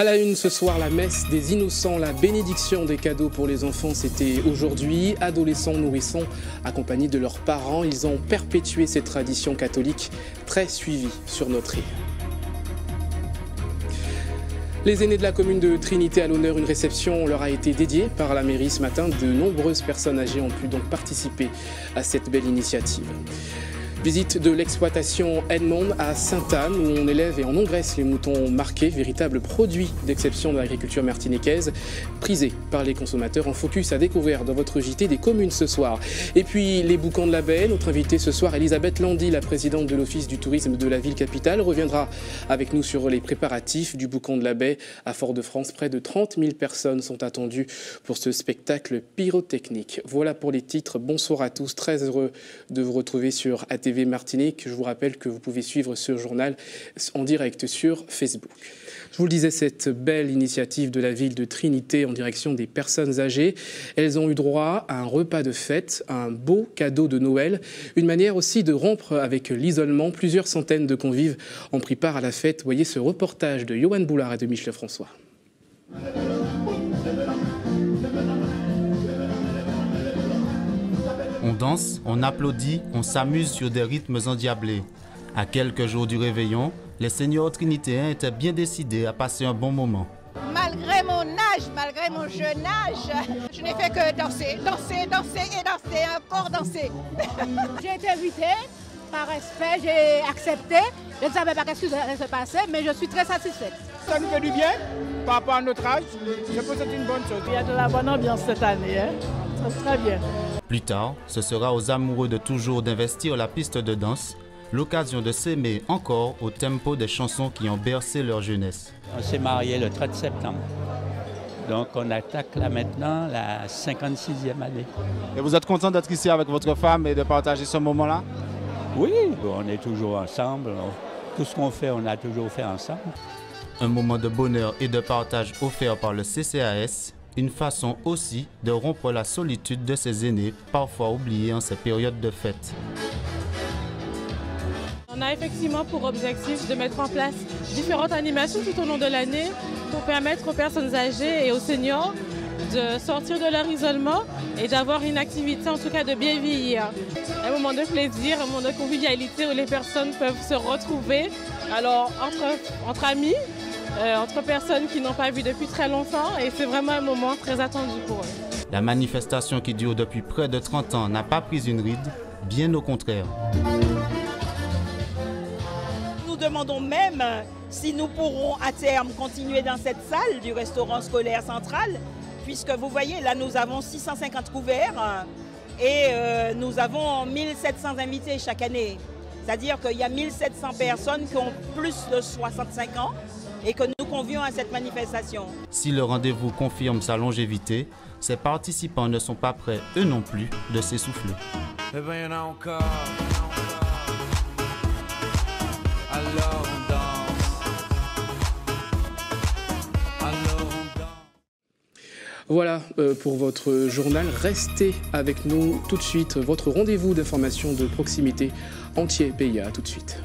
À la une ce soir, la messe des innocents, la bénédiction des cadeaux pour les enfants, c'était aujourd'hui. Adolescents, nourrissons, accompagnés de leurs parents, ils ont perpétué cette tradition catholique très suivie sur notre île. Les aînés de la commune de Trinité à l'honneur, une réception leur a été dédiée par la mairie ce matin. De nombreuses personnes âgées ont pu donc participer à cette belle initiative. Visite de l'exploitation Edmond à Sainte-Anne où on élève et on engraisse les moutons marqués, véritable produit d'exception de l'agriculture martiniquaise, prisé par les consommateurs. En focus à découvrir dans votre JT des communes ce soir. Et puis les boucans de la baie, notre invitée ce soir, Elisabeth Landy, la présidente de l'Office du tourisme de la ville capitale, reviendra avec nous sur les préparatifs du boucan de la baie à Fort-de-France. Près de 30 000 personnes sont attendues pour ce spectacle pyrotechnique. Voilà pour les titres. Bonsoir à tous, très heureux de vous retrouver sur ATV Martinique. Je vous rappelle que vous pouvez suivre ce journal en direct sur Facebook. Je vous le disais, cette belle initiative de la ville de Trinité en direction des personnes âgées, elles ont eu droit à un repas de fête, un beau cadeau de Noël, une manière aussi de rompre avec l'isolement. Plusieurs centaines de convives ont pris part à la fête. Voyez ce reportage de Johan Boulard et de Michel François. On danse, on applaudit, on s'amuse sur des rythmes endiablés. À quelques jours du réveillon, les seniors trinitéens étaient bien décidés à passer un bon moment. Malgré mon âge, malgré mon jeune âge, je n'ai fait que danser, danser, danser et danser, encore danser. J'ai été invitée, par respect, j'ai accepté. Je ne savais pas ce qui allait se passer, mais je suis très satisfaite. Ça nous fait du bien par rapport à notre âge. Je pense que c'est une bonne chose. Il y a de la bonne ambiance cette année, hein. Très bien. Plus tard, ce sera aux amoureux de toujours d'investir la piste de danse, l'occasion de s'aimer encore au tempo des chansons qui ont bercé leur jeunesse. On s'est mariés le 30 septembre. Donc on attaque là maintenant la 56e année. Et vous êtes content d'être ici avec votre femme et de partager ce moment-là? Oui, on est toujours ensemble. Tout ce qu'on fait, on a toujours fait ensemble. Un moment de bonheur et de partage offert par le CCAS, une façon aussi de rompre la solitude de ces aînés, parfois oubliés en ces périodes de fête. On a effectivement pour objectif de mettre en place différentes animations tout au long de l'année pour permettre aux personnes âgées et aux seniors de sortir de leur isolement et d'avoir une activité, en tout cas de bien vieillir. Un moment de plaisir, un moment de convivialité où les personnes peuvent se retrouver, alors entre amis, entre personnes qui n'ont pas vu depuis très longtemps, et c'est vraiment un moment très attendu pour eux. La manifestation qui dure depuis près de 30 ans n'a pas pris une ride, bien au contraire. Nous demandons même si nous pourrons à terme continuer dans cette salle du restaurant scolaire central, puisque vous voyez, là nous avons 650 couverts et nous avons 1700 invités chaque année. C'est-à-dire qu'il y a 1700 personnes qui ont plus de 65 ans et que nous convions à cette manifestation. Si le rendez-vous confirme sa longévité, ses participants ne sont pas prêts, eux non plus, de s'essouffler. Voilà pour votre journal. Restez avec nous tout de suite. Votre rendez-vous d'information de proximité entier PIA. Tout de suite.